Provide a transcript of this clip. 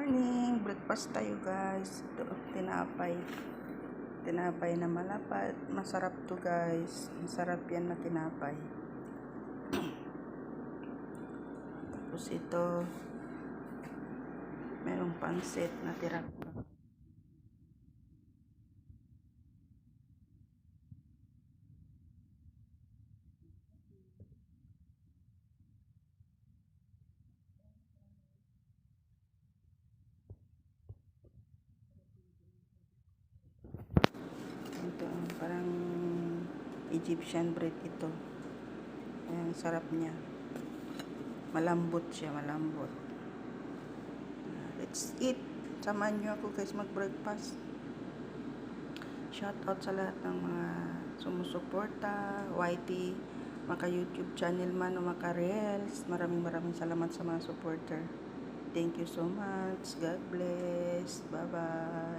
morning, breakfast tayo guys. Ito, tinapay. Tinapay na malapad. Masarap to guys. Masarap yan na tinapay. Tapos ito, merong pansit na tira. Ito, parang Egyptian bread ito. Ayan, sarap niya. Malambot siya, malambot. Let's eat. Samahan nyo ako guys mag-breakfast. Shout out sa lahat ng mga sumusuporta, YT, maka YouTube channel man o maka Reels. Maraming salamat sa mga supporter. Thank you so much. God bless. Bye-bye.